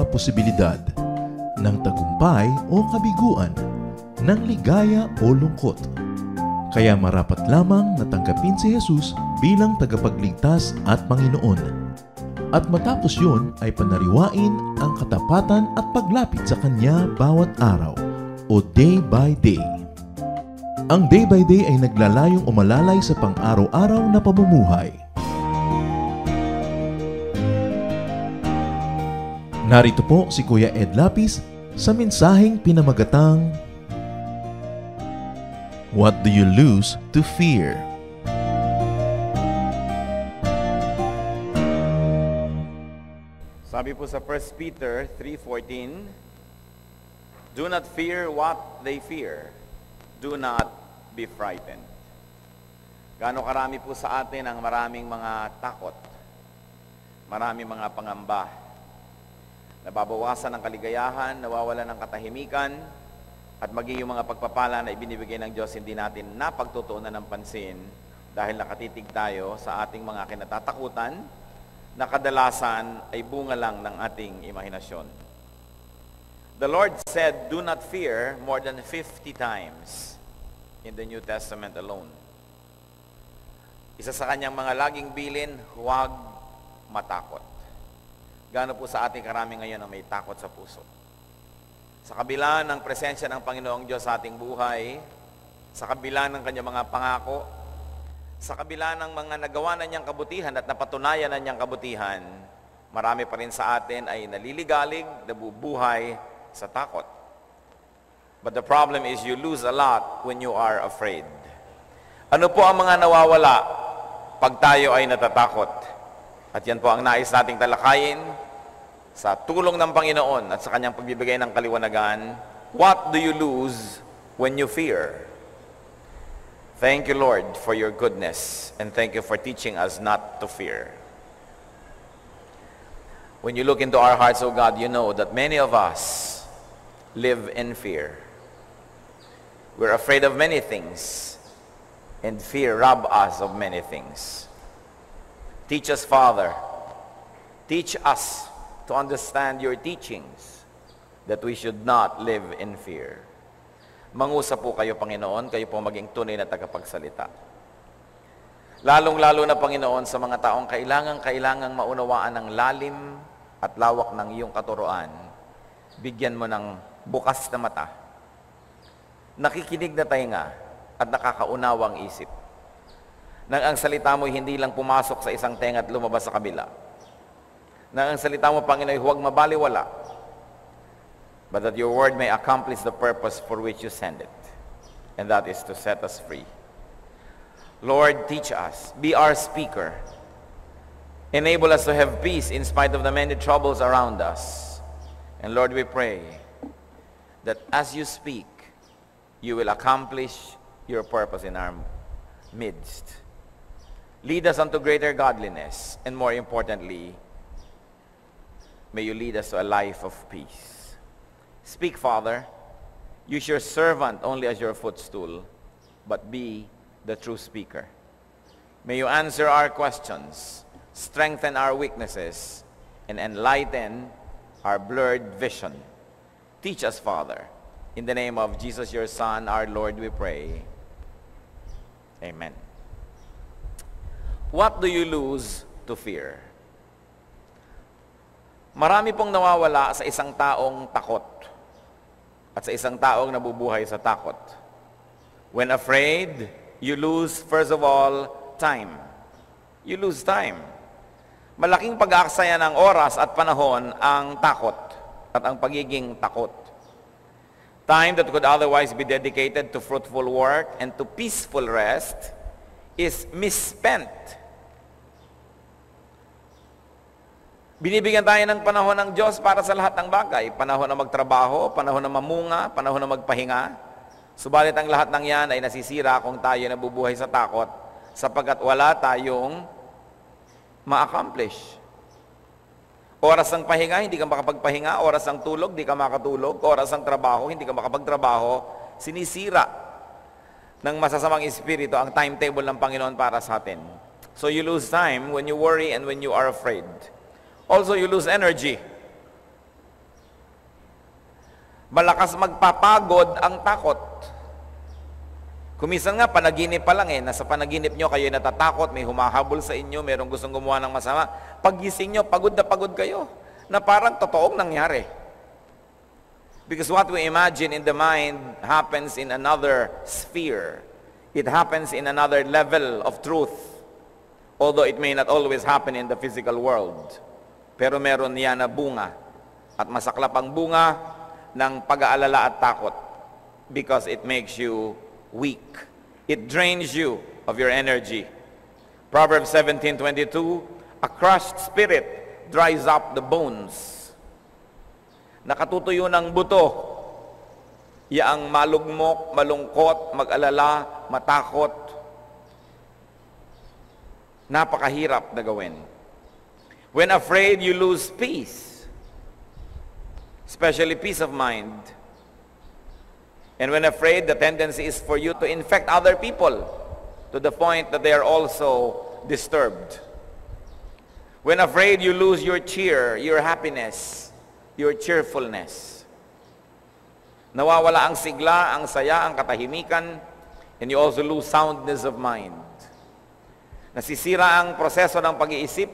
posibilidad ng tagumpay o kabiguan, ng ligaya o lungkot. Kaya marapat lamang na tanggapin si Jesus bilang tagapagligtas at Panginoon. At matapos yun ay panariwain ang katapatan at paglapit sa Kanya bawat araw o day by day. Ang day by day ay naglalayong umalalay sa pang-araw-araw na pamumuhay. Narito po si Kuya Ed Lapis sa mensaheng pinamagatang What do you lose to fear? Sabi po sa 1 Peter 3:14, do not fear what they fear. Do not be frightened. Gaano karami po sa atin ang maraming mga takot, maraming mga pangamba, nababawasan ng kaligayahan, nawawalan ng katahimikan, at maging yung mga pagpapala na ibinibigay ng Diyos hindi natin napagtutuunan ng pansin dahil nakatitig tayo sa ating mga kinatatakutan na kadalasan ay bunga lang ng ating imahinasyon. The Lord said, do not fear more than 50 times in the New Testament alone. Isa sa kanyang mga laging bilin, huwag matakot. Gaano po sa ating karami ngayon ang may takot sa puso? Sa kabila ng presensya ng Panginoong Diyos sa ating buhay, sa kabila ng kanyang mga pangako, sa kabila ng mga nagawa na niyang kabutihan at napatunayan na niyang kabutihan, marami pa rin sa atin ay naliligalig, nabubuhay sa takot. But the problem is you lose a lot when you are afraid. Ano po ang mga nawawala pag tayo ay natatakot? At yan po ang nais nating talakayin sa tulong ng Panginoon at sa kanyang pagbibigay ng kaliwanagan. What do you lose when you fear? Thank you, Lord, for your goodness, and thank you for teaching us not to fear. When you look into our hearts, oh God, you know that many of us live in fear. We're afraid of many things, and fear robs us of many things. Teach us, Father. Teach us to understand your teachings, that we should not live in fear. Mangusap po kayo, Panginoon, kayo po maging tunay na tagapagsalita. Lalong-lalo na, Panginoon, sa mga taong kailangang maunawaan ng lalim at lawak ng iyong katuroan, bigyan mo ng bukas na mata, nakikinig na tainga, at nakakaunawang isip. Nang ang salita mo hindi lang pumasok sa isang tenga at lumabas sa kabila. Nang ang salita mo, Panginoon, huwag mabaliwala, but that your word may accomplish the purpose for which you send it, and that is to set us free. Lord, teach us. Be our speaker. Enable us to have peace in spite of the many troubles around us. And Lord, we pray that as you speak, you will accomplish your purpose in our midst. Lead us unto greater godliness, and more importantly, may you lead us to a life of peace. Speak, Father. Use your servant only as your footstool, but be the true speaker. May you answer our questions, strengthen our weaknesses, and enlighten our blurred vision. Teach us, Father. In the name of Jesus, your Son, our Lord, we pray. Amen. What do you lose to fear? Marami pong nawawala sa isang taong takot at sa isang taong nabubuhay sa takot. When afraid, you lose, first of all, time. You lose time. Malaking pag-aaksaya ng oras at panahon ang takot at ang pagiging takot. Time that could otherwise be dedicated to fruitful work and to peaceful rest is misspent. Binibigyan tayo ng panahon ng Diyos para sa lahat ng bagay. Panahon na magtrabaho, panahon na mamunga, panahon na magpahinga. Subalit ang lahat ng yan ay nasisira kung tayo nabubuhay sa takot sapagkat wala tayong ma-accomplish. Oras ng pahinga, hindi ka makapagpahinga. Oras ng tulog, hindi ka makatulog. Oras ng trabaho, hindi ka makapagtrabaho. Sinisira ng masasamang espiritu ang timetable ng Panginoon para sa atin. So you lose time when you worry and when you are afraid. Also, you lose energy. Malakas magpapagod ang takot. Kumisan nga, panaginip pa lang nasa panaginip nyo, kayo natatakot, may humahabol sa inyo, merong gustong gumawa ng masama. Paggising nyo, pagod na pagod kayo, na parang totoong nangyari. Because what we imagine in the mind happens in another sphere. It happens in another level of truth. Although it may not always happen in the physical world. Pero meron yan na bunga. At masaklap ang bunga ng pag-aalala at takot. Because it makes you weak. It drains you of your energy. Proverbs 17:22, a crushed spirit dries up the bones. Nakatutuyo ng buto, yaang malugmok, malungkot, mag-alala, matakot. Napakahirap na gawin. When afraid, you lose peace. Especially peace of mind. And when afraid, the tendency is for you to infect other people to the point that they are also disturbed. When afraid, you lose your cheer, your happiness, your cheerfulness. Nawawala ang sigla, ang saya, ang katahimikan, and you also lose soundness of mind. Nasisira ang proseso ng pag-iisip,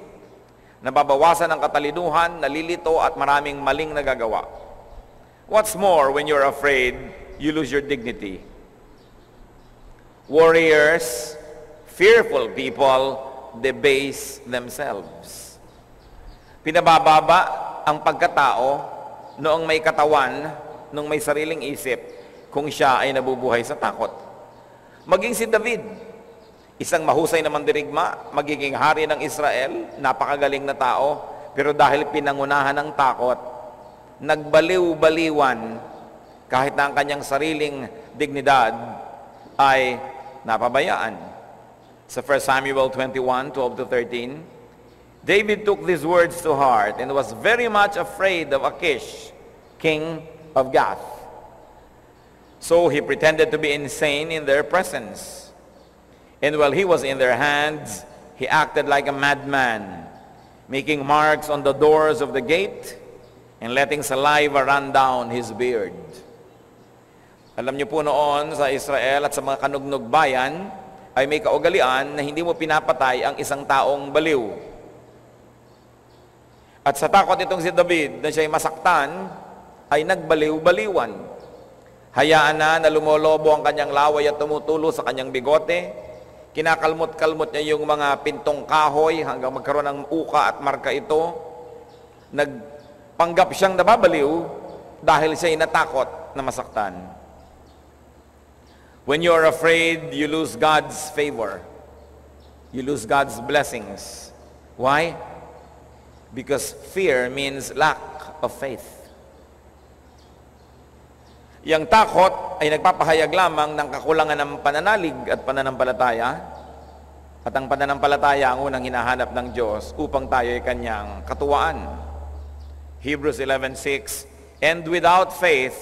nababawasan ang katalinuhan, nalilito at maraming maling nagagawa. What's more, when you're afraid, you lose your dignity. Warriors, fearful people, debase themselves. Pinabababa ang pagkatao noong may katawan, noong may sariling isip, kung siya ay nabubuhay sa takot. Maging si David, isang mahusay na mandirigma, magiging hari ng Israel, napakagaling na tao, pero dahil pinangunahan ng takot, nagbaliw-baliwan, kahit na ang kanyang sariling dignidad ay napabayaan. Sa 1 Samuel 21:12-13, David took these words to heart and was very much afraid of Achish, king of Gath. So he pretended to be insane in their presence. And while he was in their hands, he acted like a madman, making marks on the doors of the gate and letting saliva run down his beard. Alam niyo po noon sa Israel at sa mga kanugnog bayan, ay may kaugalian na hindi mo pinapatay ang isang taong baliw. At sa takot itong si David na siya'y masaktan, ay nagbaliw-baliwan. Hayaan na lumolobo ang kanyang laway at tumutulo sa kanyang bigote. Kinakalmot-kalmot niya yung mga pintong kahoy hanggang magkaroon ng uka at marka ito. Nagpanggap siyang nababaliw dahil siya'y natakot na masaktan. When you are afraid, you lose God's favor. You lose God's blessings. Why? Because fear means lack of faith. Yang takot ay nagpapahayag lamang ng kakulangan ng pananalig at pananampalataya. At ang pananampalataya ang unang hinahanap ng Diyos upang tayo ay kanyang katuwaan. Hebrews 11:6, and without faith,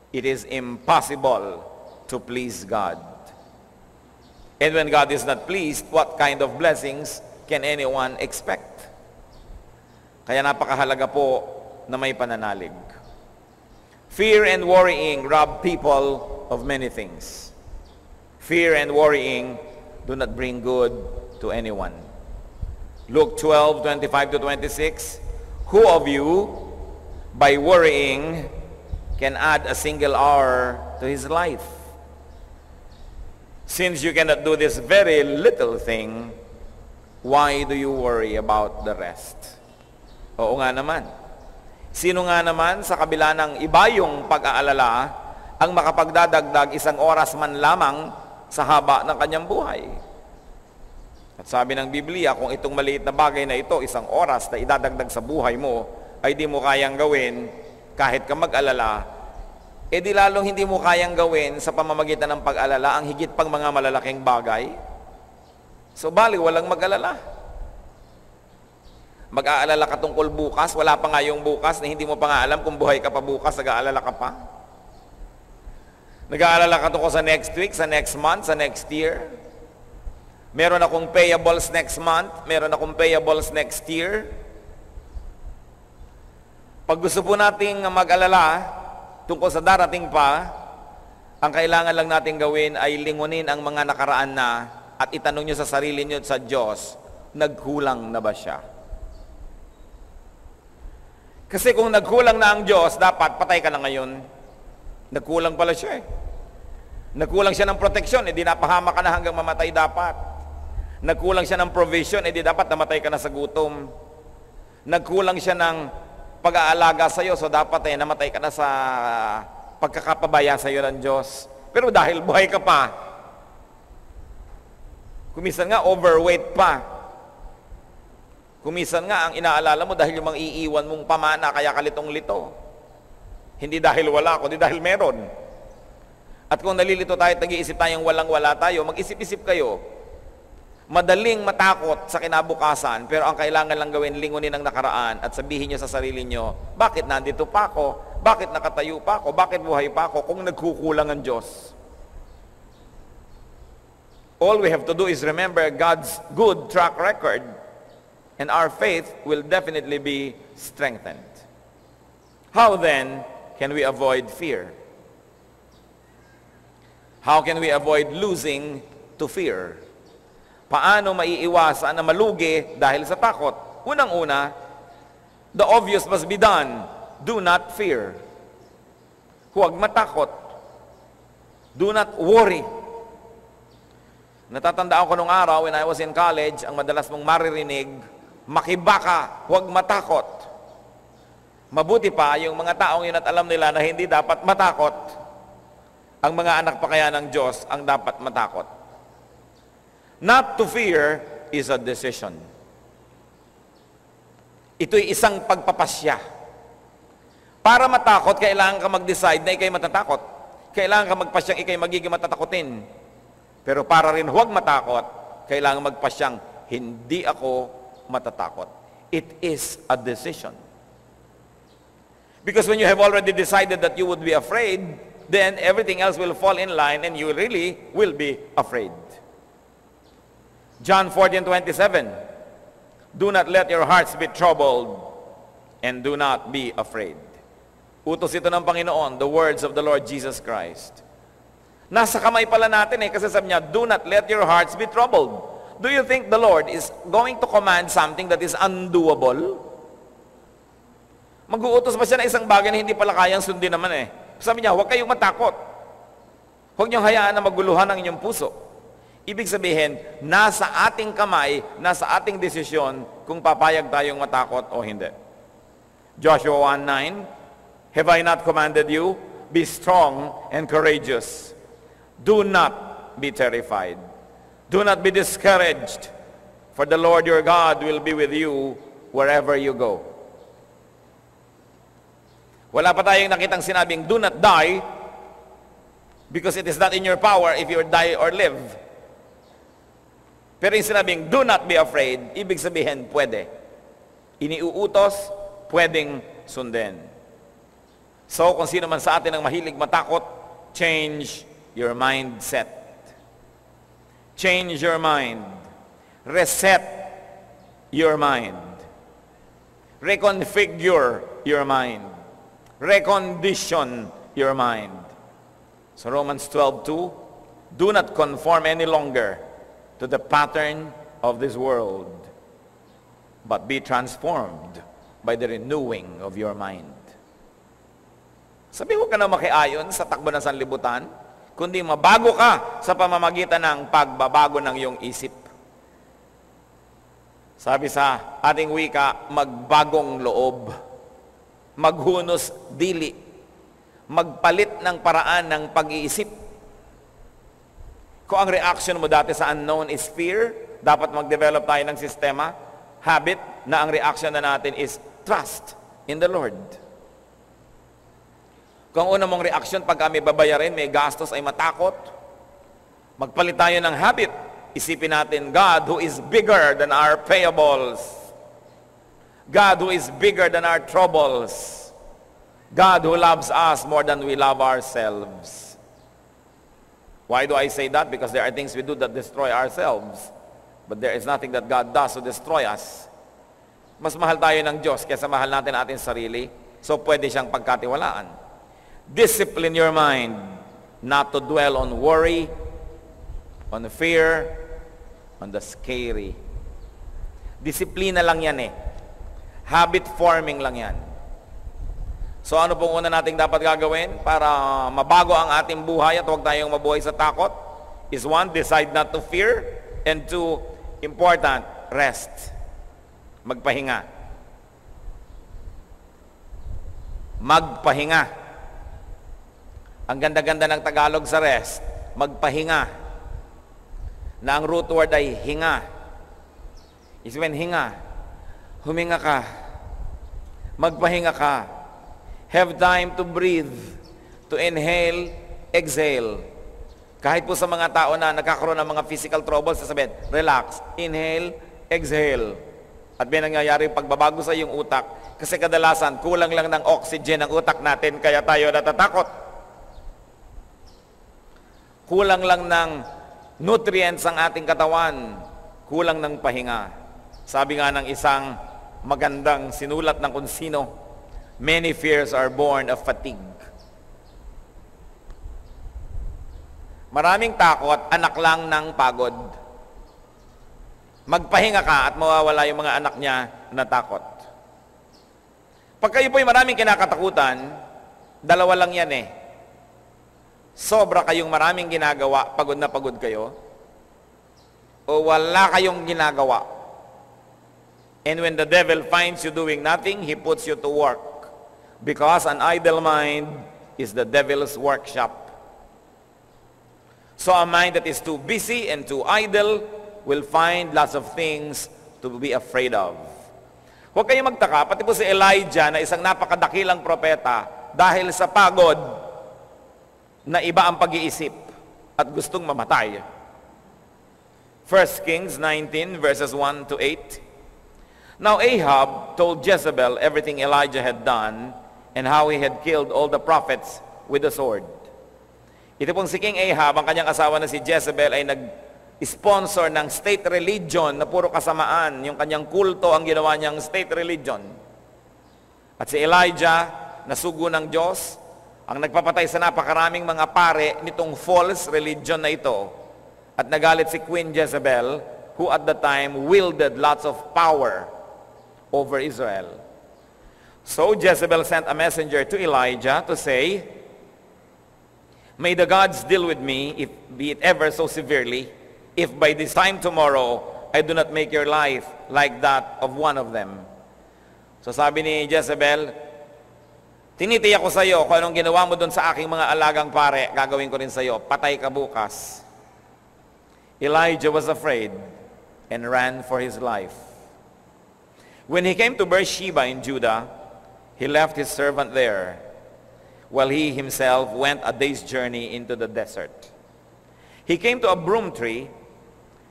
it is impossible to please God. And when God is not pleased, what kind of blessings can anyone expect? Kaya napakahalaga po na may pananalig. Fear and worrying rob people of many things. Fear and worrying do not bring good to anyone. Luke 12:25-26, who of you, by worrying, can add a single hour to his life? Since you cannot do this very little thing, why do you worry about the rest? Oo nga naman. Sino nga naman sa kabila ng ibayong pag-aalala ang makapagdadagdag isang oras man lamang sa haba ng kanyang buhay? At sabi ng Biblia, kung itong maliit na bagay na ito, isang oras na idadagdag sa buhay mo, ay di mo kayang gawin kahit ka mag-alala, eh di lalong hindi mo kayang gawin sa pamamagitan ng pag-alala ang higit pang mga malalaking bagay. So bali, walang mag-alala. Mag-aalala ka tungkol bukas, wala pa nga yung bukas na hindi mo pa nga alam kung buhay ka pa bukas, nag-aalala ka pa. Nag-aalala ka tungkol sa next week, sa next month, sa next year. Meron akong payables next month, meron akong payables next year. Pag gusto po nating mag-alala tungkol sa darating pa, ang kailangan lang natin gawin ay lingunin ang mga nakaraan na at itanong nyo sa sarili nyo sa Diyos, nagkulang na ba siya? Kasi kung nagkulang na ang Diyos, dapat patay ka na ngayon. Nagkulang pala siya eh. Nagkulang siya ng proteksyon, di napahama ka na hanggang mamatay dapat. Nagkulang siya ng provision, di dapat namatay ka na sa gutom. Nagkulang siya ng pag-aalaga sa iyo, so dapat namatay ka na sa pagkakapabaya sa iyo ng Diyos. Pero dahil buhay ka pa, kumisan nga overweight pa. Kumisan nga ang inaalala mo dahil yung mga iiwan mong pamana kaya kalitong-lito. Hindi dahil wala, kundi dahil meron. At kung nalilito tayo at nag-iisip tayong walang-wala tayo, mag-isip-isip kayo. Madaling matakot sa kinabukasan, pero ang kailangan lang gawin, lingunin ang nakaraan at sabihin nyo sa sarili nyo, bakit nandito pa ako? Bakit nakatayo pa ako? Bakit buhay pa ako kung nagkukulang ang Diyos? All we have to do is remember God's good track record, and our faith will definitely be strengthened. How then can we avoid fear? How can we avoid losing to fear? Paano maiiwasan na malugi dahil sa takot? Unang-una, the obvious must be done. Do not fear. Huwag matakot. Do not worry. Natatandaan ko nung araw when I was in college, ang madalas mong maririnig, makibaka, huwag matakot. Mabuti pa yung mga taong yun at alam nila na hindi dapat matakot. Ang mga anak pa kaya ng Diyos ang dapat matakot. Not to fear is a decision. Ito'y isang pagpapasya. Para matakot, kailangan ka mag-decide na ikay matatakot. Kailangan ka magpasyang ikay magiging matatakotin. Pero para rin huwag matakot, kailangan magpasyang hindi ako matatakot. It is a decision. Because when you have already decided that you would be afraid, then everything else will fall in line and you really will be afraid. John 14:27, do not let your hearts be troubled and do not be afraid. Utos ito ng Panginoon, the words of the Lord Jesus Christ. Nasa kamay pala natin kasi sabi niya, do not let your hearts be troubled. Do you think the Lord is going to command something that is undoable? Mag-uutos ba siya na isang bagay na hindi pala kayang sundin naman Sabi niya, huwag kayong matakot. Huwag niyong hayaan na maguluhan ang inyong puso. Ibig sabihin, nasa ating kamay, nasa ating desisyon kung papayag tayong matakot o hindi. Joshua 1:9, have I not commanded you? Be strong and courageous. Do not be terrified. Do not be discouraged, for the Lord your God will be with you wherever you go. Wala pa tayong nakitang sinabing, do not die, because it is not in your power if you die or live. Pero yung sinabing, do not be afraid, ibig sabihin, pwede. Iniuutos, pwedeng sundin. So, kung sino man sa atin ang mahilig matakot, change your mindset. Change your mind. Reset your mind. Reconfigure your mind. Recondition your mind. So, Romans 12:2, do not conform any longer to the pattern of this world, but be transformed by the renewing of your mind. Sabi, huwag ka na makiayon sa takbo ng sanlibutan, kundi mabago ka sa pamamagitan ng pagbabago ng iyong isip. Sabi sa ating wika, magbagong loob, maghunos dili, magpalit ng paraan ng pag-iisip. Kung ang reaction mo dati sa unknown is fear, dapat mag-develop tayo ng sistema, habit, na ang reaction na natin is trust in the Lord. Kung ang una mong reaction, pag kami babayarin, may gastos, ay matakot, magpalit tayo ng habit. Isipin natin, God who is bigger than our payables. God who is bigger than our troubles. God who loves us more than we love ourselves. Why do I say that? Because there are things we do that destroy ourselves. But there is nothing that God does to destroy us. Mas mahal tayo ng Diyos kaysa mahal natin ating sarili. So pwede siyang pagkatiwalaan. Discipline your mind not to dwell on worry, on fear, on the scary. Disiplina lang yan eh. Habit forming lang yan. So ano pong una nating dapat gagawin para mabago ang ating buhay at huwag tayong mabuhay sa takot? Is one, decide not to fear. And two, important, rest. Magpahinga. Magpahinga. Ang ganda-ganda ng Tagalog sa rest, magpahinga. Na ang root word ay hinga. Is when hinga, huminga ka. Magpahinga ka. Have time to breathe, to inhale, exhale. Kahit po sa mga tao na nagkakaroon ng mga physical troubles, sasabihin, relax, inhale, exhale. At may nangyayari pagbabago sa iyong utak kasi kadalasan kulang lang ng oxygen ang utak natin kaya tayo natatakot. Kulang lang ng nutrients ang ating katawan, kulang ng pahinga. Sabi nga ng isang magandang sinulat ng kung sino, many fears are born of fatigue. Maraming takot, anak lang ng pagod. Magpahinga ka at mawawala yung mga anak niya na takot. Pag kayo po'y maraming kinakatakutan, dalawa lang yan eh. Sobra kayong maraming ginagawa, pagod na pagod kayo, o wala kayong ginagawa. And when the devil finds you doing nothing, he puts you to work. Because an idle mind is the devil's workshop. So a mind that is too busy and too idle will find lots of things to be afraid of. Huwag kayong magtaka, pati po si Elijah na isang napakadakilang propeta, dahil sa pagod, na iba ang pag-iisip at gustong mamatay. 1 Kings 19 verses 1 to 8. Now Ahab told Jezebel everything Elijah had done and how he had killed all the prophets with the sword. Ito pong si King Ahab, ang kanyang asawa na si Jezebel ay nag-sponsor ng state religion na puro kasamaan. Yung kanyang kulto ang ginawa niyang state religion. At si Elijah, nasugo ng Diyos, ang nagpapatay sa napakaraming mga pare nitong false religion na ito. At nagalit si Queen Jezebel, who at the time wielded lots of power over Israel. So Jezebel sent a messenger to Elijah to say, may the gods deal with me, be it ever so severely, if by this time tomorrow I do not make your life like that of one of them. So sabi ni Jezebel, tinitiyak ko sa iyo kung anong ginawa mo doon sa aking mga alagang pare, gagawin ko rin sa iyo, patay ka bukas. Elijah was afraid and ran for his life. When he came to Beersheba in Judah, he left his servant there, while he himself went a day's journey into the desert. He came to a broom tree,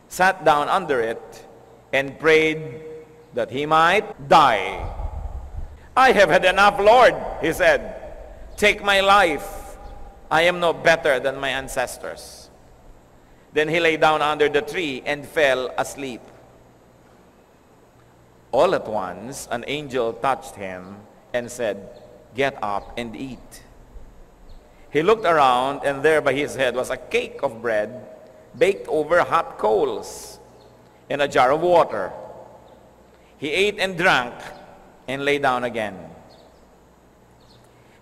sat down under it, and prayed that he might die. I have had enough, Lord, he said. Take my life. I am no better than my ancestors. Then he lay down under the tree and fell asleep. All at once, an angel touched him and said, get up and eat. He looked around, and there by his head was a cake of bread baked over hot coals and a jar of water. He ate and drank and lay down again.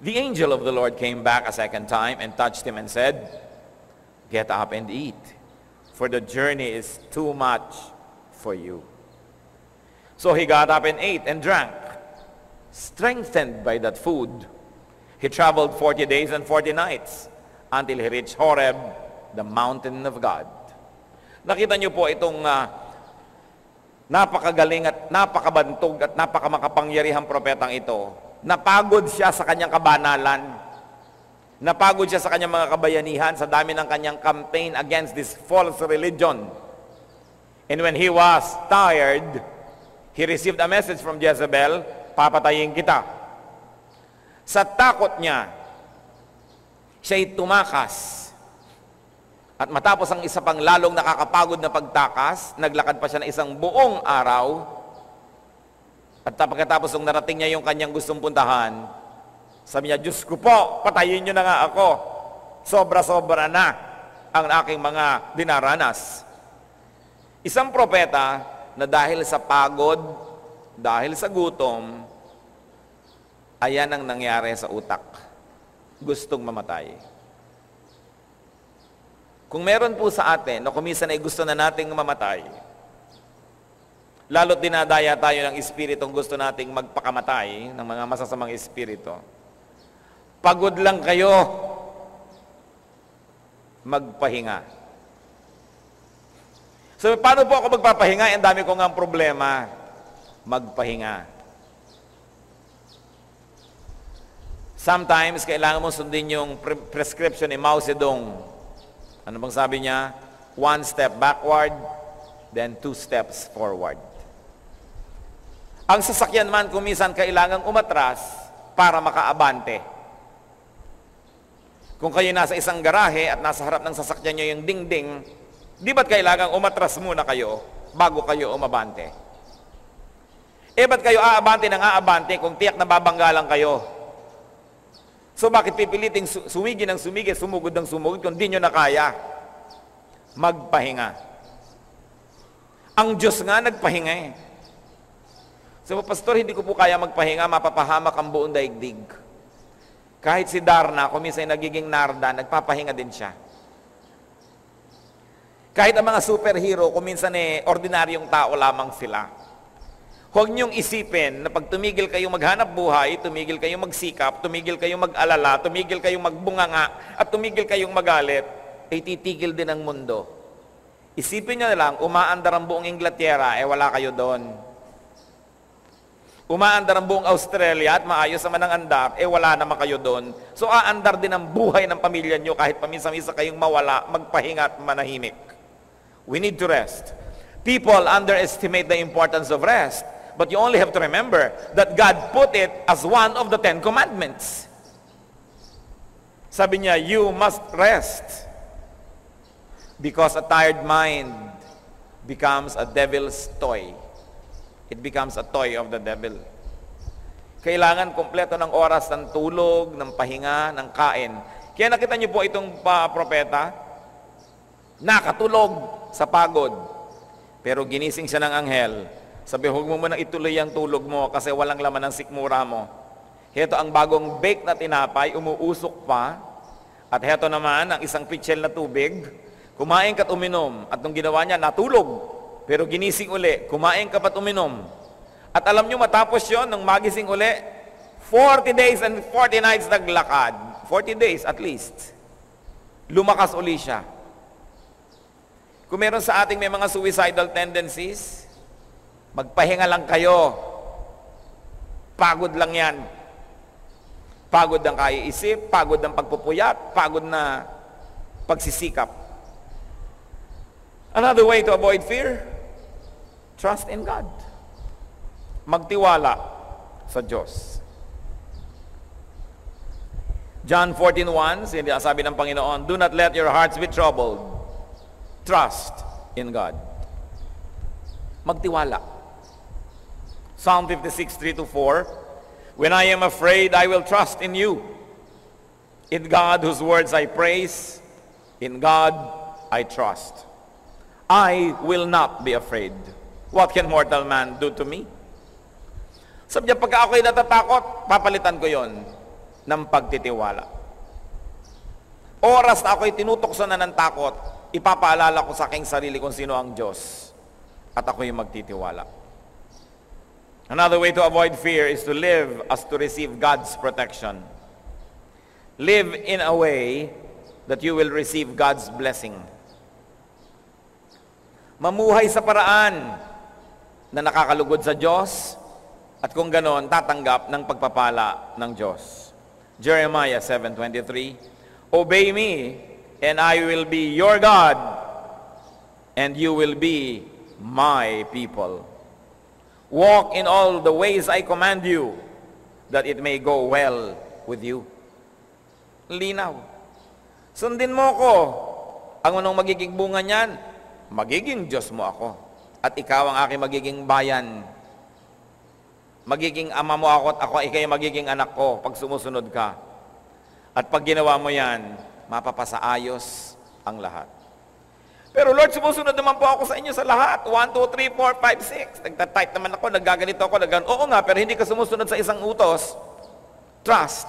The angel of the Lord came back a second time and touched him and said, get up and eat, for the journey is too much for you. So he got up and ate and drank. Strengthened by that food, he traveled 40 days and 40 nights until he reached Horeb, the mountain of God. Nakita niyo po itong napakagaling at napakabantog at napakamakapangyarihang propetang ito. Napagod siya sa kanyang kabanalan. Napagod siya sa kanyang mga kabayanihan sa dami ng kanyang campaign against this false religion. And when he was tired, he received a message from Jezebel, papatayin kita. Sa takot niya, siya'y tumakas. At matapos ang isa pang lalong nakakapagod na pagtakas, naglakad pa siya ng isang buong araw. At pagkatapos nung narating niya yung kanyang gustong puntahan, Sabi niya, Diyos ko po, patayin niyo na nga ako. Sobra-sobra na ang aking mga dinaranas. Isang propeta na dahil sa pagod, dahil sa gutom, ayan ang nangyari sa utak. Gustong mamatay. Kung meron po sa atin na kuminsan ay gusto na nating mamatay, lalo't dinadaya tayo ng espiritong gusto nating magpakamatay ng mga masasamang espiritu, pagod lang kayo, magpahinga. So, paano po ako magpapahinga? Ang dami ko nga problema. Magpahinga. Sometimes, kailangan mo sundin yung prescription ni Mao Zedong. Ano bang sabi niya? 1 step backward, then 2 steps forward. Ang sasakyan man, kumisan kailangang umatras para makaabante. Kung kayo nasa isang garahe at nasa harap ng sasakyan nyo yung dingding, di ba't kailangang umatras muna kayo bago kayo umabante? Ba't kayo aabante ng aabante kung tiyak na babangga lang kayo? So bakit pipiliting sumigi ng sumigi, sumugod ng sumugod kung di nyo na kaya? Magpahinga. Ang Diyos nga nagpahinga eh. So, pastor, hindi ko po kaya magpahinga, mapapahamak ang buong daigdig. Kahit si Darna, kung minsan nagiging Narda, nagpapahinga din siya. Kahit ang mga superhero, kung minsan ordinaryong tao lamang sila. Huwag niyong isipin na pag tumigil kayong maghanap buhay, tumigil kayong magsikap, tumigil kayong mag-alala, tumigil kayong magbunganga, at tumigil kayong magalit, ay titigil din ang mundo. Isipin niyo na lang, umaandar ang buong Inglaterra, wala kayo doon. Umaandar ang buong Australia at maayos naman ang andar, wala naman kayo doon. So aandar din ang buhay ng pamilya nyo kahit paminsan-minsan kayong mawala, magpahinga at manahimik. We need to rest. People underestimate the importance of rest, but you only have to remember that God put it as one of the 10 commandments. Sabi niya, you must rest because a tired mind becomes a devil's toy. It becomes a toy of the devil. Kailangan kompleto ng oras ng tulog, ng pahinga, ng kain. Kaya nakita niyo po itong propeta, nakatulog sa pagod. Pero ginising siya ng anghel. Sabi, huwag mo munang ituloy ang tulog mo kasi walang laman ng sikmura mo. Heto ang bagong bake na tinapay, umuusok pa. At heto naman ang isang pitchel na tubig. Kumain ka't uminom. At nung ginawa niya, natulog. Pero ginising uli, kumain ka pa't uminom. At alam nyo, matapos yon nung magising uli, 40 days and 40 nights naglakad. 40 days at least. Lumakas uli siya. Kung meron sa ating may mga suicidal tendencies, magpahinga lang kayo. Pagod lang yan. Pagod ang kaiisip, pagod ang pagpupuyat, pagod na pagsisikap. Another way to avoid fear, trust in God. Magtiwala sa Diyos. John 14:1, sabi ng Panginoon, do not let your hearts be troubled. Trust in God. Magtiwala. Psalm 56:3-4, when I am afraid, I will trust in you. In God whose words I praise, in God I trust. I will not be afraid. What can mortal man do to me? Sabi niya, pagka ako'y natatakot, papalitan ko yon ng pagtitiwala. Oras na ako'y tinutokso na ng takot, ipapaalala ko sa aking sarili kung sino ang Diyos. At ako'y magtitiwala. Another way to avoid fear is to live as to receive God's protection. Live in a way that you will receive God's blessing. Mamuhay sa paraan na nakakalugod sa Diyos at kung ganon, tatanggap ng pagpapala ng Diyos. Jeremiah 7:23, obey me, and I will be your God, and you will be my people. Walk in all the ways I command you, that it may go well with you. Linaw. Sundin mo ko. Ang anong magiging bunga niyan? Magiging Diyos mo ako. At ikaw ang aking magiging bayan. magiging ama mo ako at ako, ikay magiging anak ko pag sumusunod ka. At pag ginawa mo yan, mapapasaayos ang lahat. Pero Lord, sumusunod naman po ako sa inyo sa lahat. 1, 2, 3, 4, 5, 6. Nagtatype naman ako, nagaganito ako, oo nga, pero hindi ka sumusunod sa isang utos. Trust.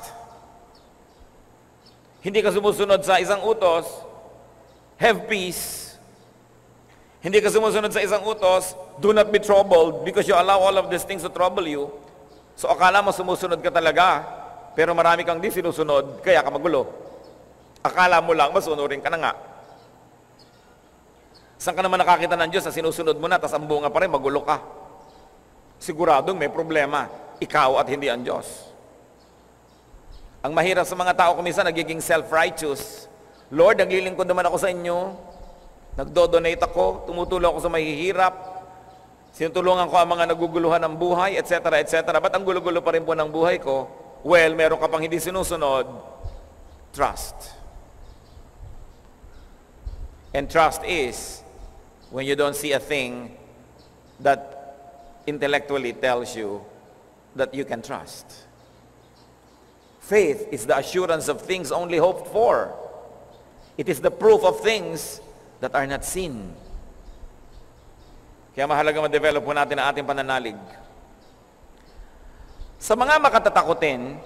Hindi ka sumusunod sa isang utos. Have peace. Hindi ka sumusunod sa isang utos. Do not be troubled because you allow all of these things to trouble you. So akala mo sumusunod ka talaga, pero marami kang di sinusunod, kaya ka magulo. Akala mo lang, masunurin ka na nga. Saan ka naman nakakita ng Diyos na sinusunod mo na, tas ang bunga pa rin, magulo ka? Siguradong may problema. Ikaw at hindi ang Diyos. Ang mahirap sa mga tao kuminsan, nagiging self-righteous. Lord, naglilingkod naman ako sa inyo. Nagdo-donate ako, tumutulong ako sa mahihirap. Sinutulungan ko ang mga naguguluhan ng buhay, etc., etc. Ba't ang gulo-gulo pa rin po ng buhay ko? Well, meron ka pang hindi sinusunod. Trust. And trust is when you don't see a thing that intellectually tells you that you can trust. Faith is the assurance of things only hoped for. It is the proof of things that are not seen. Kaya mahalaga ma-develop po natin ang ating pananalig. Sa mga makatatakutin,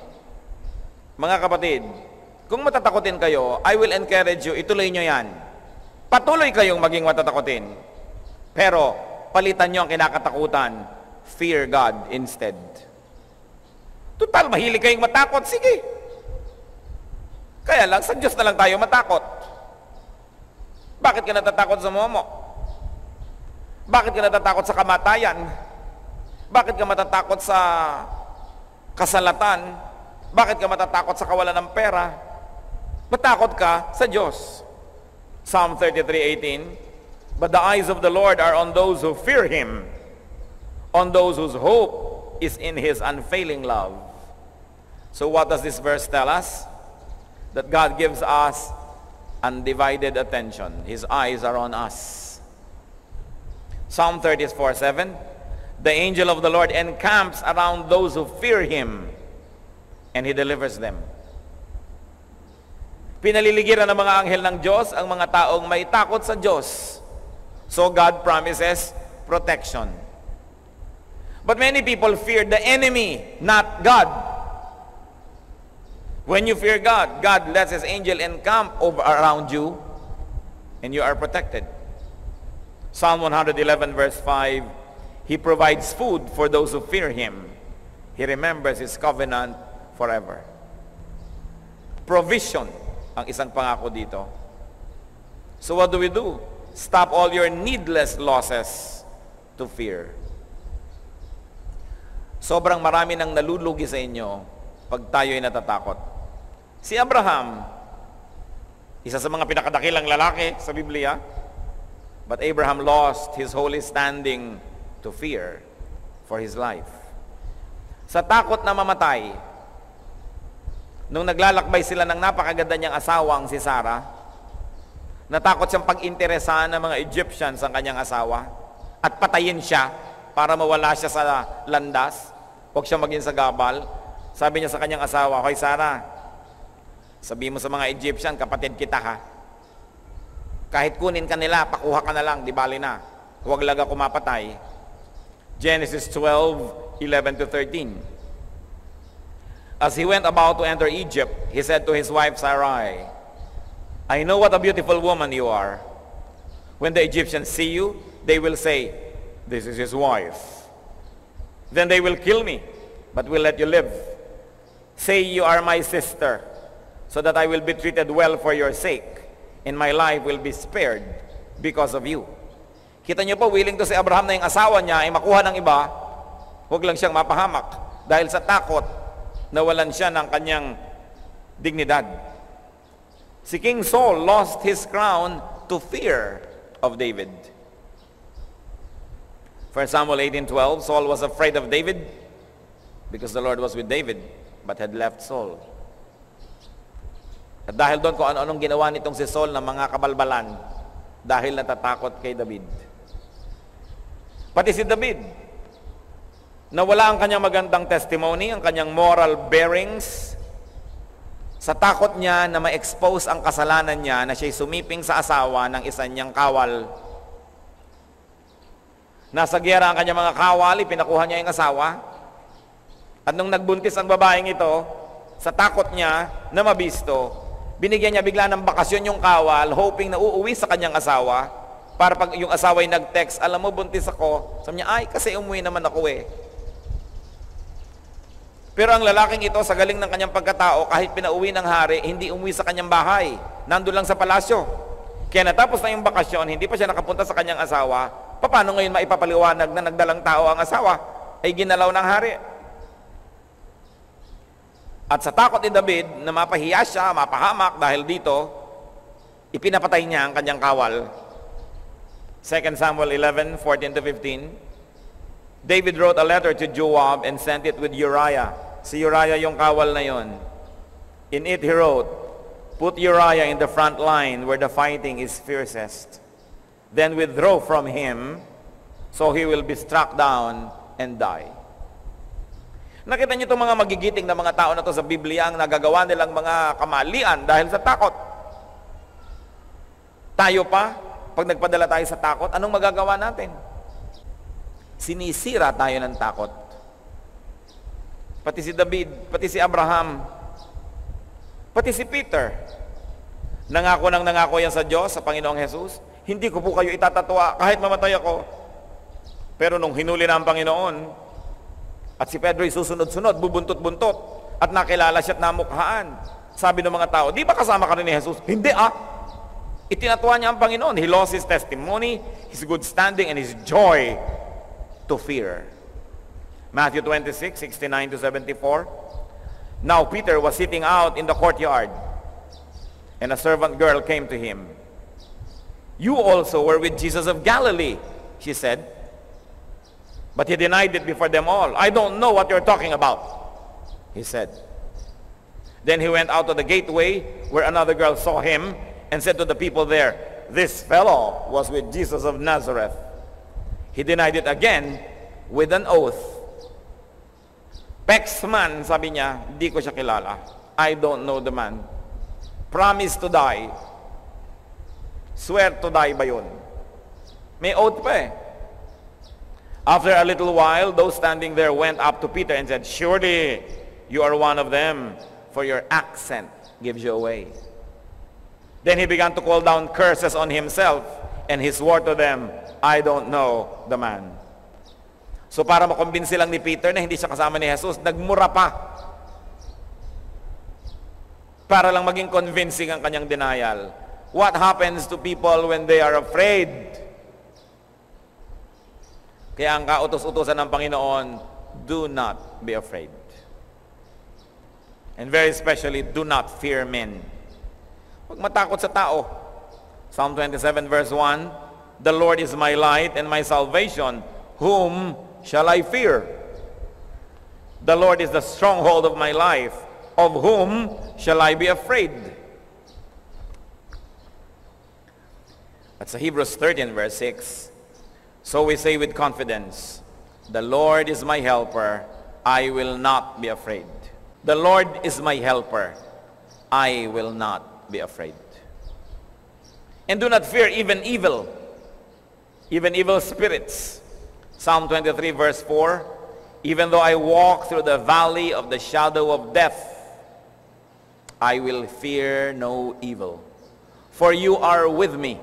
mga kapatid, kung matatakutin kayo, I will encourage you, ituloy nyo yan. Patuloy kayong maging matatakutin. Pero, palitan nyo ang kinakatakutan. Fear God instead. Total, mahilig kayong matakot. Sige. Kaya lang, sa Diyos na lang tayo matakot. Bakit ka natatakot sa momo? Bakit ka natatakot sa kamatayan? Bakit ka matatakot sa kasalatan? Bakit ka matatakot sa kawalan ng pera? Matakot ka sa Diyos. Psalm 33:18, but the eyes of the Lord are on those who fear Him, on those whose hope is in His unfailing love. So what does this verse tell us? That God gives us undivided attention. His eyes are on us. Psalm 34:7, the angel of the Lord encamps around those who fear Him, and He delivers them. Pinaliligiran ng mga anghel ng Diyos ang mga taong may takot sa Diyos. So God promises protection. But many people fear the enemy, not God. When you fear God, God lets His angel encamp around you, and you are protected. Psalm 111 verse 5, He provides food for those who fear Him. He remembers His covenant forever. Provision ang isang pangako dito. So what do? Stop all your needless losses to fear. Sobrang marami nang nalulugi sa inyo pag tayo'y natatakot. Si Abraham, isa sa mga pinakadakilang lalaki sa Biblia, but Abraham lost his holy standing to fear for his life. Sa takot na mamatay, nung naglalakbay sila ng napakaganda niyang asawang si Sarah, natakot siyang pag-interesahan ng mga Egyptians ang kanyang asawa at patayin siya para mawala siya sa landas. Huwag siya maging sagabal. Sabi niya sa kanyang asawa, "Hoy Sarah, sabi mo sa mga Egyptian, kapatid kita ha. Kahit kunin ka nila, pakuha ka na lang, di bali na. Huwag lang ako mapatay." Genesis 12:11-13. As he went about to enter Egypt, he said to his wife Sarai, "I know what a beautiful woman you are. When the Egyptians see you, they will say, 'This is his wife.' Then they will kill me, but will let you live. Say you are my sister, so that I will be treated well for your sake, and my life will be spared because of you." Kita niyo po, willing to si Abraham na yung asawa niya ay makuha ng iba, huwag lang siyang mapahamak dahil sa takot nawalan siya ng kanyang dignidad. Si King Saul lost his crown to fear of David. 1 Samuel 18:12, Saul was afraid of David because the Lord was with David but had left Saul. At dahil doon kung ano-anong ginawa nitong si Saul ng mga kabalbalan dahil natatakot kay David. Pati si David, nawala ang kanyang magandang testimony, ang kanyang moral bearings, sa takot niya na ma-expose ang kasalanan niya na siya'y sumiping sa asawa ng isa niyang kawal. Nasa giyera ang kanyang mga kawal, pinakuha niya yung asawa. At nung nagbuntis ang babaeng ito, sa takot niya na mabisto, binigyan niya bigla ng bakasyon yung kawal, hoping na uuwi sa kanyang asawa, para pag yung asawa'y nag-text, alam mo, buntis ako. Sabi niya, ay, kasi umuwi naman ako eh. Pero ang lalaking ito, sa galing ng kanyang pagkatao, kahit pinauwi ng hari, hindi umuwi sa kanyang bahay. Nandun lang sa palasyo. Kaya natapos na yung bakasyon, hindi pa siya nakapunta sa kanyang asawa, paano ngayon maipapaliwanag na nagdalang tao ang asawa? Ay ginalaw ng hari. At sa takot ni David na mapahiya siya, mapahamak dahil dito, ipinapatay niya ang kanyang kawal. 2 Samuel 11:14-15. David wrote a letter to Joab and sent it with Uriah. Si Uriah yung kawal na yon. In it he wrote, "Put Uriah in the front line where the fighting is fiercest. Then withdraw from him, so he will be struck down and die." Nakita niyo itong mga magigiting na mga tao na to sa Biblia, ang nagagawa nilang mga kamalian dahil sa takot. Tayo pa, pag nagpadala tayo sa takot, anong magagawa natin? Sinisira tayo ng takot. Pati si David, pati si Abraham, pati si Peter. Nangako yan sa Diyos, sa Panginoong Jesus. Hindi ko po kayo itatatwa kahit mamatay ako. Pero nung hinuli na ang Panginoon, at si Pedro susunod-sunod, bubuntot-buntot, at nakilala siya at namukhaan. Sabi ng mga tao, di ba kasama ka rin ni Jesus? Hindi Itinatwa niya ang Panginoon. He lost his testimony, his good standing, and his joy to fear. Matthew 26:69-74. Now Peter was sitting out in the courtyard, and a servant girl came to him. "You also were with Jesus of Galilee," she said. But he denied it before them all. "I don't know what you're talking about," he said. Then he went out to the gateway where another girl saw him and said to the people there, "This fellow was with Jesus of Nazareth." He denied it again with an oath. "Pex man," sabi niya, "di ko siya kilala. I don't know the man." Promise to die. Swear to die ba yun? May oath pa eh. After a little while, those standing there went up to Peter and said, "Surely you are one of them, for your accent gives you away." Then he began to call down curses on himself, and he swore to them, "I don't know the man." So para makumbinsi lang ni Peter na hindi siya kasama ni Jesus, nagmura pa. Para lang maging convincing ang kanyang denial. What happens to people when they are afraid? Kaya ang kautos-utosan ng Panginoon, do not be afraid. And very especially, do not fear men. Huwag matakot sa tao. Psalm 27 verse 1, "The Lord is my light and my salvation. Whom shall I fear? The Lord is the stronghold of my life. Of whom shall I be afraid?" At sa Hebrews 13 verse 6, "So we say with confidence, the Lord is my helper. I will not be afraid." The Lord is my helper. I will not be afraid. And do not fear even evil spirits. Psalm 23 verse 4, "Even though I walk through the valley of the shadow of death, I will fear no evil. For you are with me.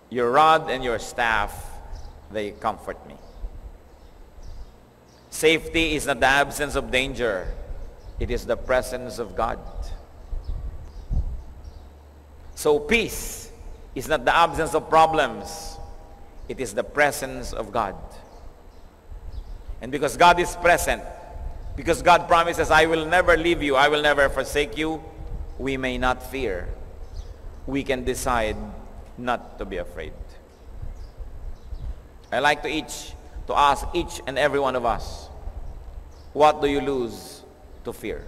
Your rod and your staff, they comfort me." Safety is not the absence of danger. It is the presence of God. So peace is not the absence of problems. It is the presence of God. And because God is present, because God promises, "I will never leave you, I will never forsake you," we may not fear. We can decide not to be afraid. I like to ask each and every one of us, what do you lose to fear?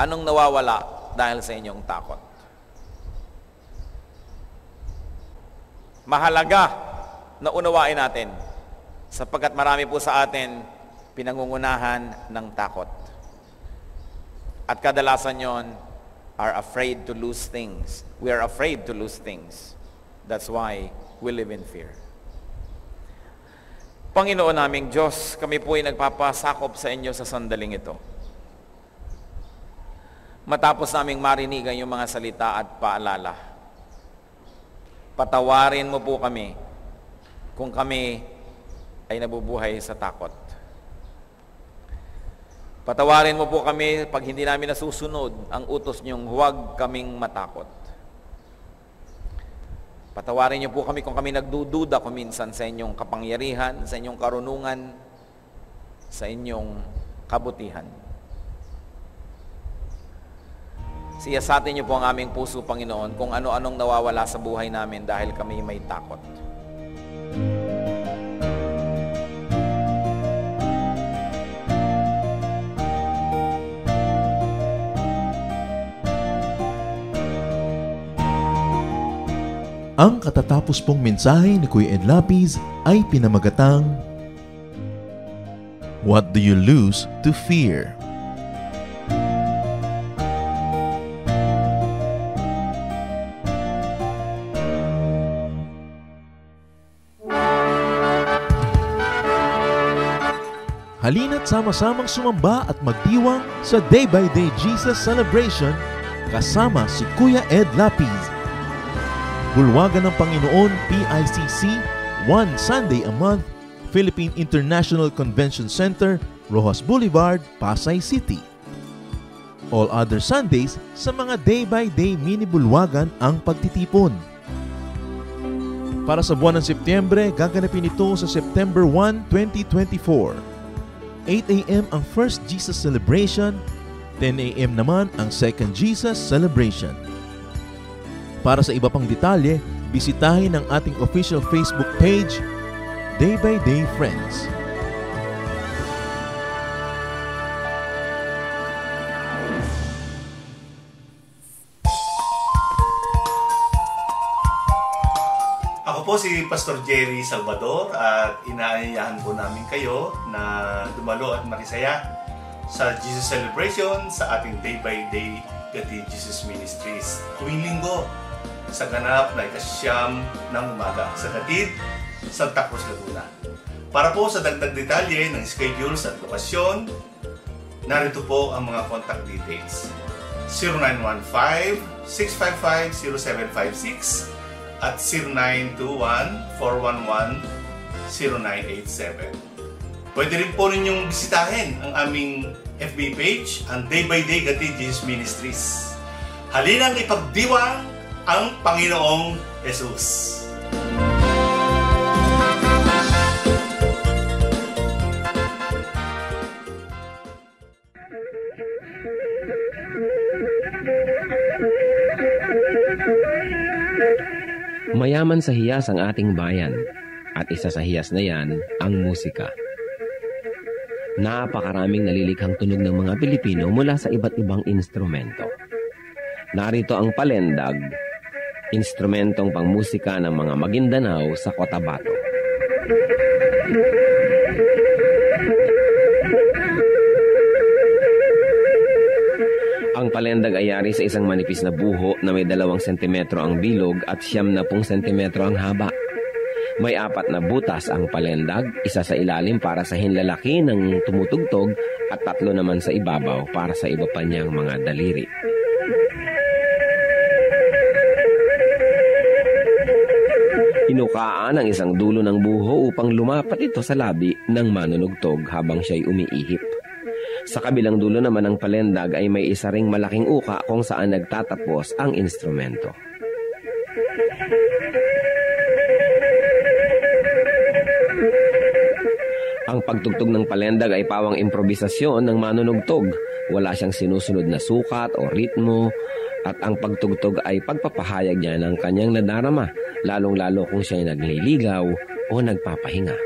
Anong nawawala dahil sa inyong takot? Mahalaga na unawain natin Sapagkat marami po sa atin pinangungunahan ng takot. At kadalasan yon are afraid to lose things. We are afraid to lose things. That's why we live in fear. Panginoon naming Diyos, kami po ay nagpapasakop sa inyo sa sandaling ito. Matapos naming marinigan yung mga salita at paalala, patawarin mo po kami kung kami ay nabubuhay sa takot. Patawarin mo po kami pag hindi namin nasusunod ang utos niyong huwag kaming matakot. Patawarin niyo po kami kung kami nagdududa kuminsan sa inyong kapangyarihan, sa inyong karunungan, sa inyong kabutihan. Siyasatin niyo po ang aming puso, Panginoon, kung ano-anong nawawala sa buhay namin dahil kami may takot. Ang katatapos pong mensahe ni Kuya Ed Lapiz ay pinamagatang, What do you lose to fear? Halina't sama-samang sumamba at magdiwang sa Day by Day Jesus Celebration kasama si Kuya Ed Lapiz. Bulwagan ng Panginoon, PICC, one Sunday a month, Philippine International Convention Center, Rojas Boulevard, Pasay City. All other Sundays, sa mga day-by-day mini-bulwagan ang pagtitipon. Para sa buwan ng Setyembre, gaganapin ito sa September 1, 2024. 8 a.m. ang First Jesus Celebration, 10 a.m. naman ang Second Jesus Celebration. Para sa iba pang detalye, bisitahin ang ating official Facebook page, Day by Day Friends. Ako po si Pastor Jerry Salvador at inaayahan po namin kayo na dumalo at makisaya sa Jesus Celebration sa ating Day by Day Gatid Jesus Ministries tuwing linggo sa ganap na ikasyam ng umaga sa Gatid, Santa Cruz, Laguna. Para po sa dagdag detalye ng schedules at lokasyon, narito po ang mga contact details. 0915-655-0756 at 0921-411-0987. Pwede rin po ninyong bisitahin ang aming FB page, ang Day by Day Gatid Jesus Ministries. Halinang ipagdiwang ang Panginoong Jesus. Mayaman sa hiyas ang ating bayan at isa sa hiyas na yan ang musika. Napakaraming nalilikhang tunog ng mga Pilipino mula sa iba't ibang instrumento. Narito ang palendag, instrumentong pangmusika ng mga Maguindanao sa Cotabato. Ang palendag ay yari sa isang manipis na buho na may 2 sentimetro ang bilog at 90 sentimetro ang haba. May 4 na butas ang palendag, isa sa ilalim para sa hinlalaki ng tumutugtog at 3 naman sa ibabaw para sa iba pa niyang mga daliri. Inukaan ang isang dulo ng buho upang lumapat ito sa labi ng manunugtog habang siya'y umiihip. Sa kabilang dulo naman ng palendag ay may isa ring malaking uka kung saan nagtatapos ang instrumento. Ang pagtugtog ng palendag ay pawang improbisasyon ng manunugtog. Wala siyang sinusunod na sukat o ritmo at ang pagtugtog ay pagpapahayag niya ng kanyang nadarama, lalong-lalo kung siya'y nagliligaw o nagpapahinga.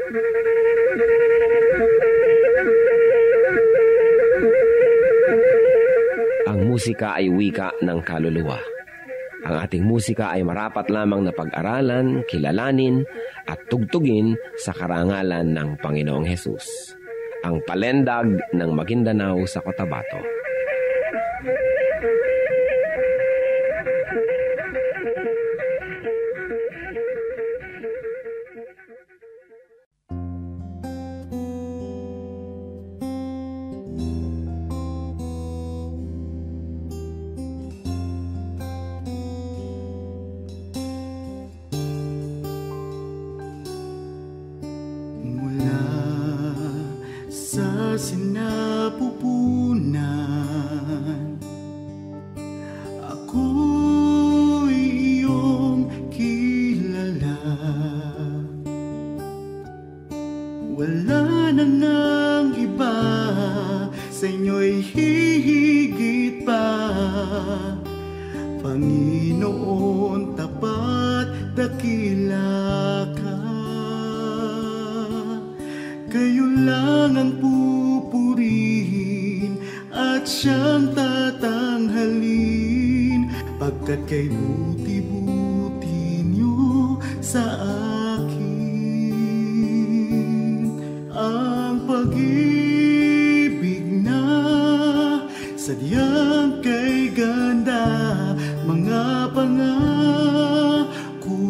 Ang musika ay wika ng kaluluwa. Ang ating musika ay marapat lamang na pag-aralan, kilalanin, at tugtugin sa karangalan ng Panginoong Hesus. Ang palendag ng Maguindanao sa Cotabato. Sinapupunan ako'y iyong kilala. Wala na ngang iba, sa inyo'y hihigit pa. Panginoon, tapat dakila ka. Kayo lang ang pupurihin at siyang tatanghalin, pagkat kay buti-buti niyo sa akin. Ang pag-ibig na sadyang kay ganda, mga pangako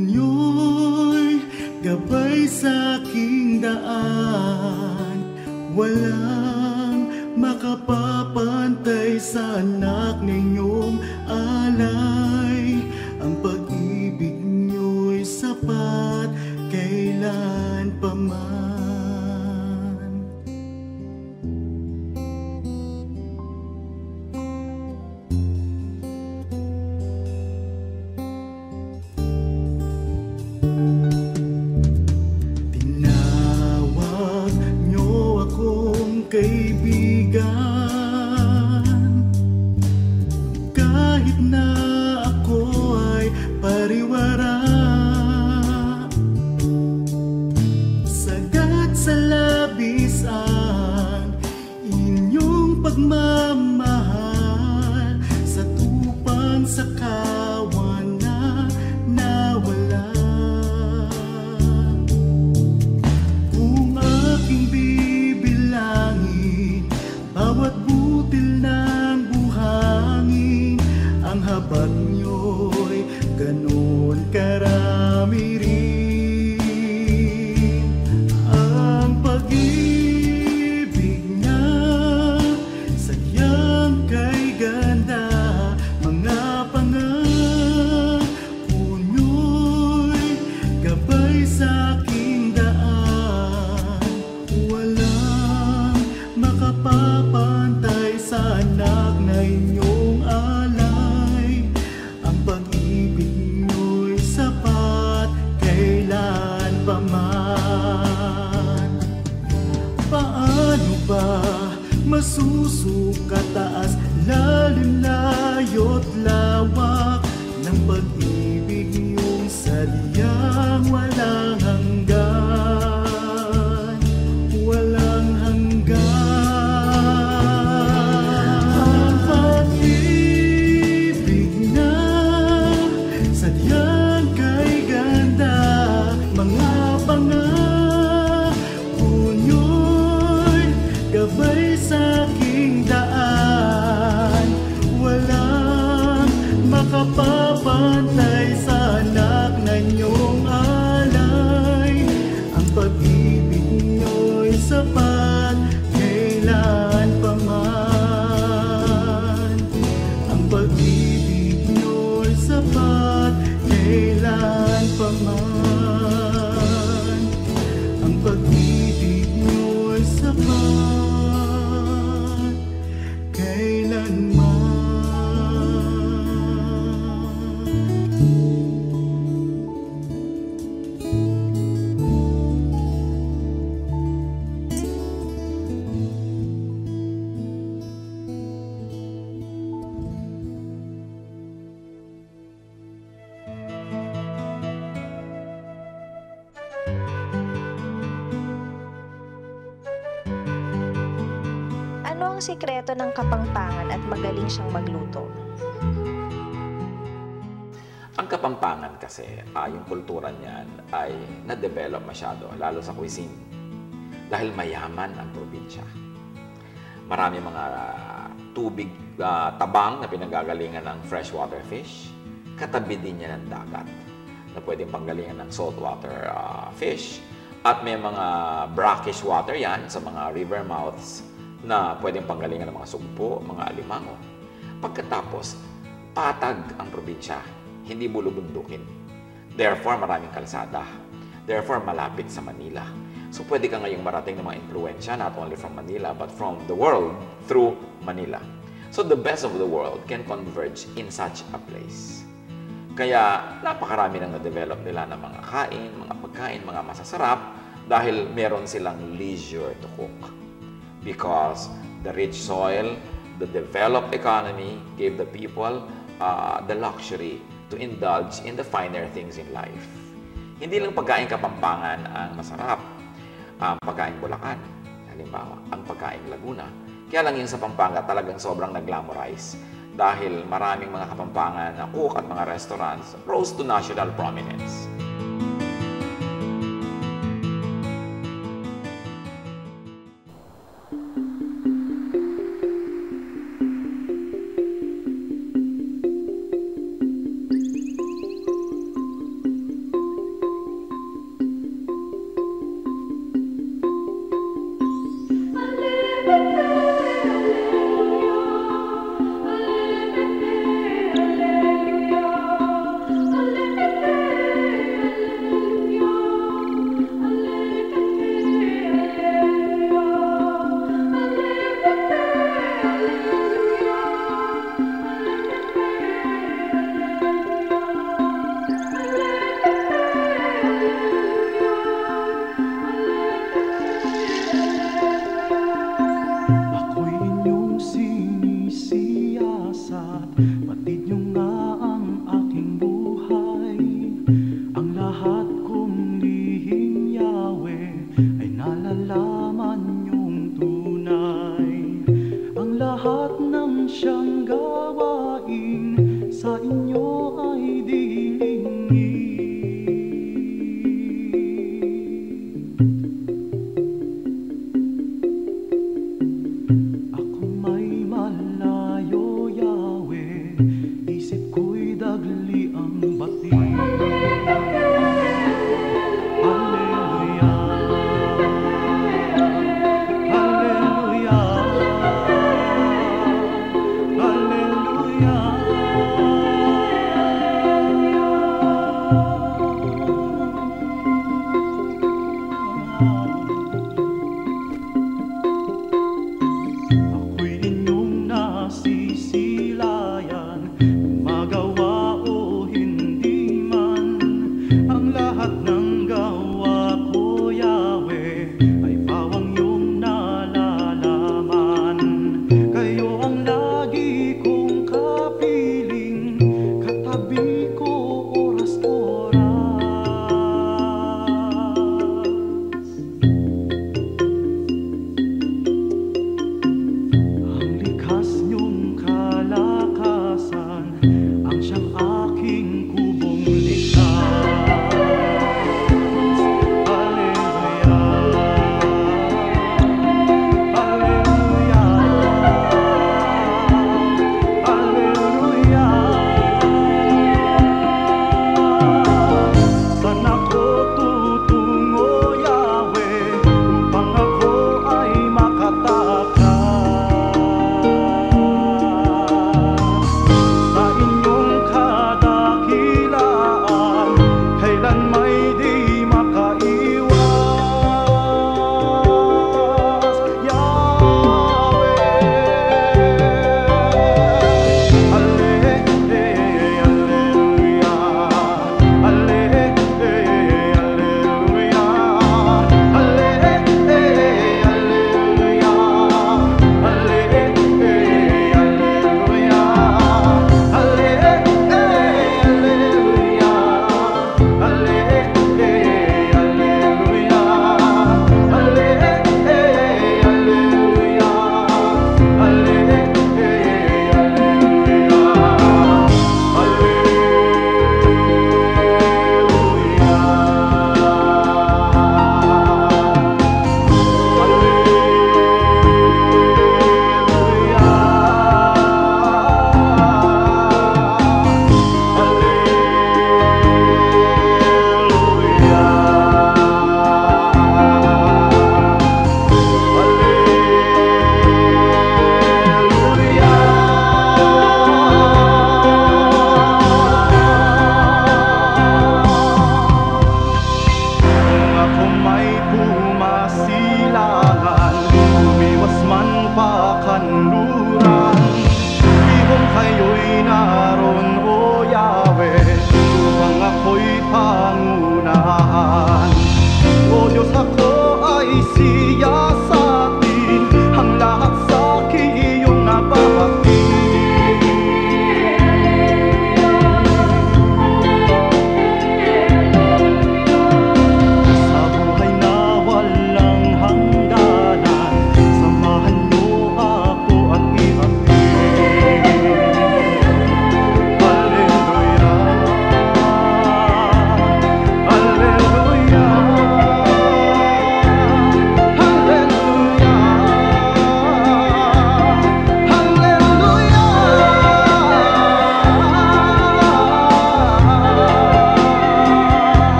niyo'y gabay sa aking daan. Walang makapapantay sa anak ninyong alay. Ang pag-ibig niyo'y sapat kailan pa man. Kaibigan, kahit na ako ay pariwara, sagat sa labis ang inyong pagmamahal, sa tupang sa kawan na nawala. Kung aking bawat butil ng buhangin, ang habag niyo'y ganon karami rin. Ang pag-ibig niya sadyang kay ganda, mga pangako niyo'y gabay sa aking daan. Walang makapapantay sa anak na inyong alay. Ang pag-ibig niyo'y sapat kailan pa man. Paano ba masusukat taas, lalim, layo't lawak ng pag-ibig niyong sadyang walang hanggan, walang hanggan. Ang pag-ibig na sadyang kay ganda, mga pangako niyo'y gabay sa aking daan. Walang makapapantay sa anak na inyong alay. Ang pag-ibig niyo'y sapat kailan pa man. Ang pag-ibig niyo'y sapat kailan pa man. Ang pag-ibig niyo'y sapat kailanman. Ano ang sikreto ng kapangpangan at magaling siyang magluto? Ang Kapampangan kasi, yung kultura niyan ay na-develop masyado, lalo sa cuisine. Dahil mayaman ang probinsya. Marami mga tubig, tabang na pinanggagalingan ng freshwater fish. Katabi din niya ng dagat na pwedeng panggalingan ng saltwater fish. At may mga brackish water yan sa mga river mouths na pwedeng panggalingan ng mga sugpo, mga alimango. Pagkatapos, patag ang probinsya, hindi bulubundukin. Therefore, maraming kalsada. Therefore, malapit sa Manila. So, pwede ka ngayong marating ng mga impluensya, not only from Manila, but from the world through Manila. So, the best of the world can converge in such a place. Kaya, napakarami nang na-develop nila ng mga kain, mga pagkain, mga masasarap, dahil meron silang leisure to cook. Because the rich soil, the developed economy gave the people the luxury to indulge in the finer things in life. Hindi lang pagkain Kapampangan ang masarap. Ang pagkain Bulacan, halimbawa, ang pagkain Laguna. Kaya lang yung sa Pampanga talagang sobrang nag-glamorize dahil maraming mga Kapampangan na cook at mga restaurants rose to national prominence.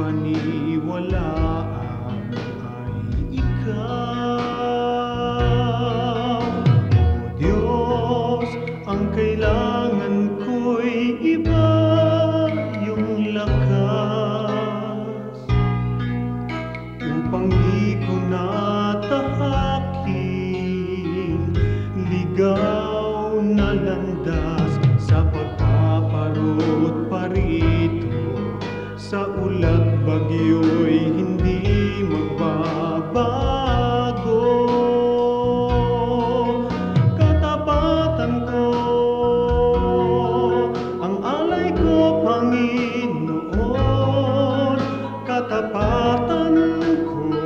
paniwalaan ay ikaw. O Diyos, ang kailangan ko'y iba yung lakas upang di ko natahakin ligaw na landas sa pagpaparot parito. Sa ulat bagyo'y hindi magbabago. Katapatan ko, ang alay ko, Panginoon. Katapatan ko,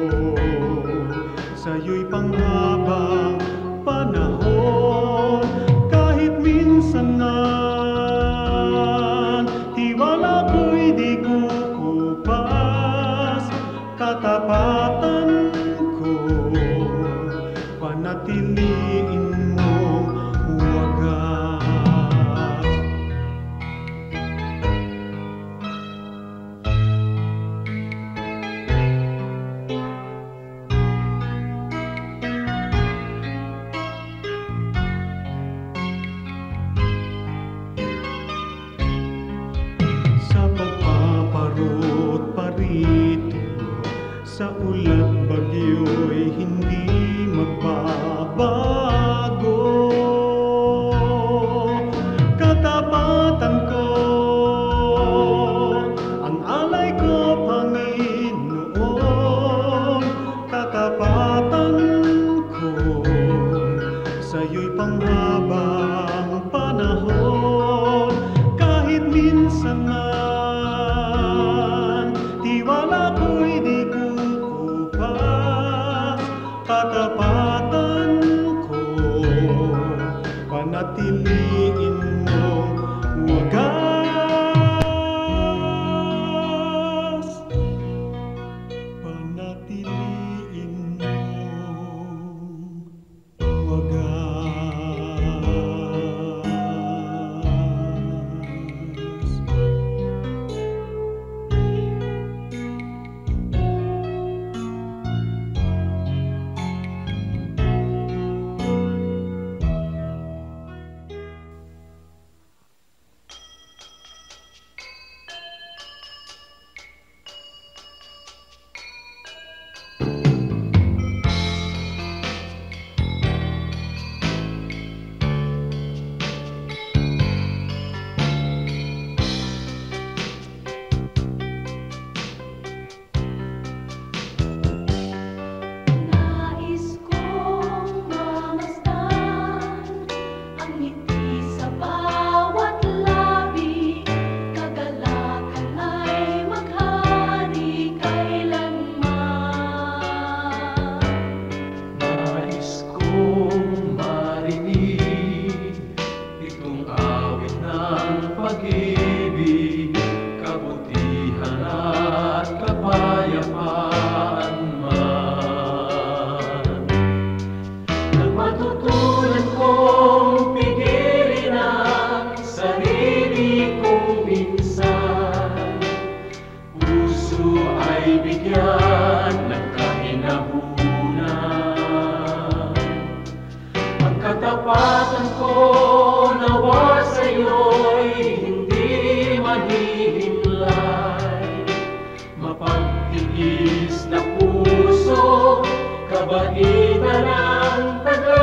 sa'yo'y panghabang panahon. Kahit minsan na tiwala ko'y di kukupas, katapatan ko, panatiliin mong wagas. Sa pagpaparot parito, sa ulat bagyo'y hindi magbabago. Katapatan ko, ang alay ko, Panginoon. Katapatan ko, sa'yo'y panghabang panahon. Kahit minsan man tiwala ko'y di kukupas, katapatan ko, panatiliin mong wagas. Panatiliin mong wagas. Nais kong mamasdan ang ngiti sa bawat labi, kagalakan ay maghari kailanman. Nais kong marinig itong awit ng pag-ibig, kabutihan at kapayapaan man. Nang matutunan kong pigilin ang sarili kong minsan, puso ay bigyan ng kahinahunan. Ang katapatan ko nawa sa'yo'y hindi mahihimlay. Mapagtiis na puso, kabaitan ang taglay.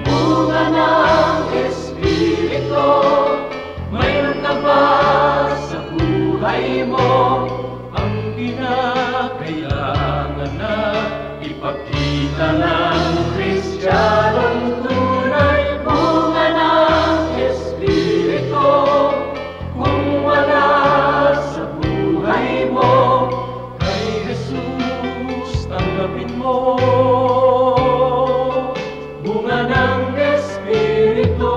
Bunga ng Espiritu, mayroon ka ba sa buhay mo? Ang kinakailangan na ipakita ng Kristiyanong tunay. Bunga ng Espiritu, kung wala sa buhay mo, kay Jesus tanggapin mo. Bunga ng Espiritu.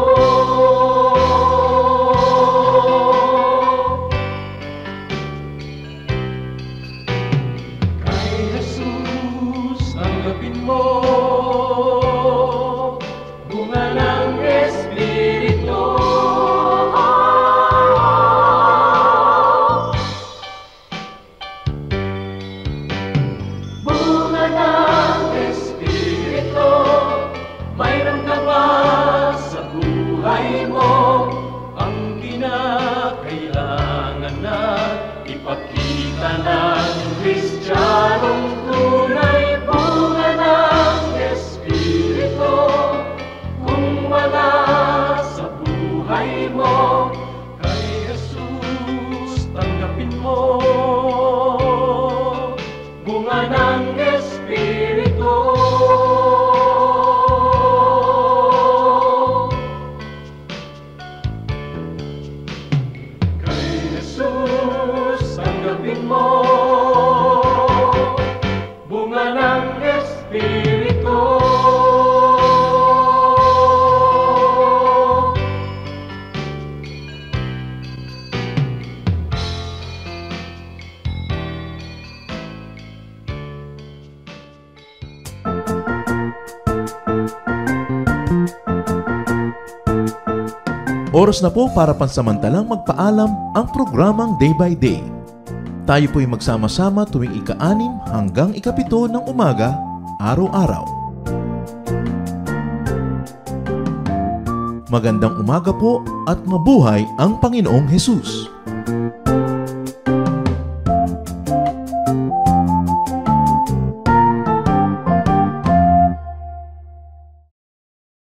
Kay Jesus tanggapin mo. Bunga ng Espiritu. Oras na po para pansamantalang magpaalam ang programang Day by Day. Tayo po'y magsama-sama tuwing ika-6 hanggang ika-7 ng umaga, araw-araw. Magandang umaga po at mabuhay ang Panginoong Hesus!